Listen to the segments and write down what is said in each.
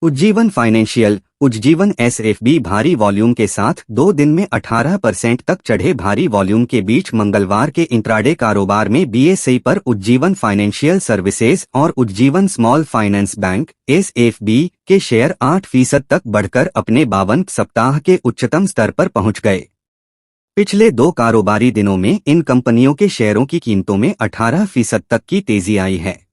Ujjivan financial Ujjivan SFB भारी volume के साथ 2 दिन में 18% तक चढ़े। भारी वॉल्यूम के बीच मंगलवार के इंट्राडे कारोबार में बीएसई पर उज्जीवन फाइनेंशियल सर्विसेज और Ujjivan small finance bank SFB के शेयर 8% तक बढ़कर अपने 52 सप्ताह के उच्चतम स्तर पर पहुंच गए। पिछले 2 कारोबारी दिनों में इन कंपनियों के शेयरों की कीमतों में 18% तक की तेजी आई है।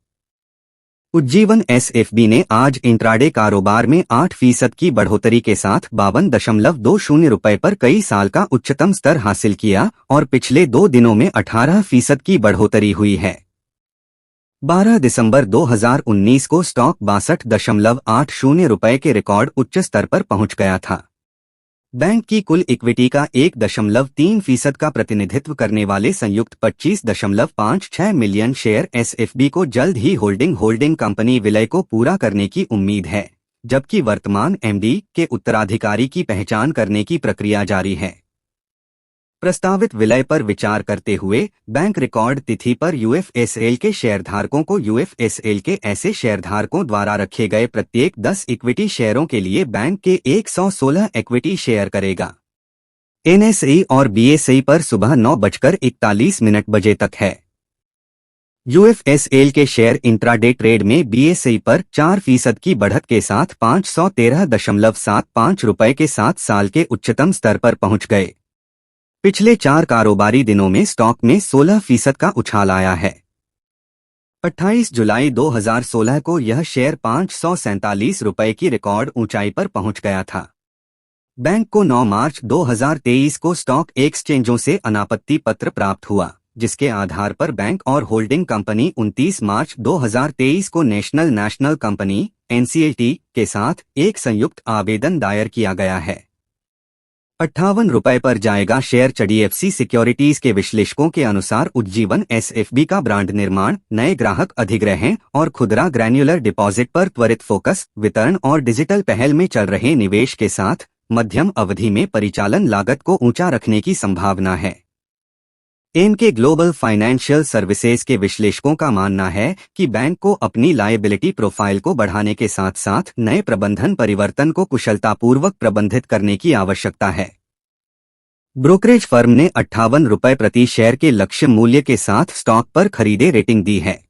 उज्जीवन एसएफबी ने आज इंट्राडे कारोबार में 8% की बढ़ोतरी के साथ 52.20 रुपये पर कई साल का उच्चतम स्तर हासिल किया और पिछले 2 दिनों में 18% की बढ़ोतरी हुई है। 12 दिसंबर 2019 को स्टॉक 62.80 रुपये के रिकॉर्ड उच्च स्तर पर पहुंच गया था। बैंक की कुल इक्विटी का 1.3% का प्रतिनिधित्व करने वाले संयुक्त 25.56 मिलियन शेयर एसएफबी को जल्द ही होल्डिंग कंपनी विलय को पूरा करने की उम्मीद है, जबकि वर्तमान एमडी के उत्तराधिकारी की पहचान करने की प्रक्रिया जारी है। प्रस्तावित विलय पर विचार करते हुए बैंक रिकॉर्ड तिथि पर यूएफएसएल के शेयरधारकों को यूएफएसएल के ऐसे शेयरधारकों द्वारा रखे गए प्रत्येक 10 इक्विटी शेयरों के लिए बैंक के 116 इक्विटी शेयर करेगा। एनएसई और बीएसई पर सुबह 9:41 बजे तक है। यूएफएसएल के शेयर इंट्राडे ट्रेड में बीएसई पर 4% की बढ़त के साथ 513.75 रुपये के साथ साल के उच्चतम स्तर पर पहुंच गए। पिछले 4 कारोबारी दिनों में स्टॉक में 16% का उछाल आया है। 28 जुलाई 2016 को यह शेयर 547 रुपये की रिकॉर्ड ऊंचाई पर पहुंच गया था। बैंक को 9 मार्च 2023 को स्टॉक एक्सचेंजों से अनापत्ति पत्र प्राप्त हुआ, जिसके आधार पर बैंक और होल्डिंग कंपनी 29 मार्च 2023 को नेशनल कंपनी एनसीएलटी के साथ एक संयुक्त आवेदन दायर किया गया है। 58 रुपये पर जाएगा शेयर। एचडीएफसी सिक्योरिटीज के विश्लेषकों के अनुसार उज्जीवन एसएफबी का ब्रांड निर्माण, नए ग्राहक अधिग्रहण और खुदरा ग्रैन्युलर डिपॉजिट पर त्वरित फोकस, वितरण और डिजिटल पहल में चल रहे निवेश के साथ मध्यम अवधि में परिचालन लागत को ऊंचा रखने की संभावना है। एमके ग्लोबल फाइनेंशियल सर्विसेज के विश्लेषकों का मानना है कि बैंक को अपनी लायबिलिटी प्रोफाइल को बढ़ाने के साथ साथ नए प्रबंधन परिवर्तन को कुशलतापूर्वक प्रबंधित करने की आवश्यकता है। ब्रोकरेज फर्म ने 58 रुपये प्रति शेयर के लक्ष्य मूल्य के साथ स्टॉक पर खरीदे रेटिंग दी है।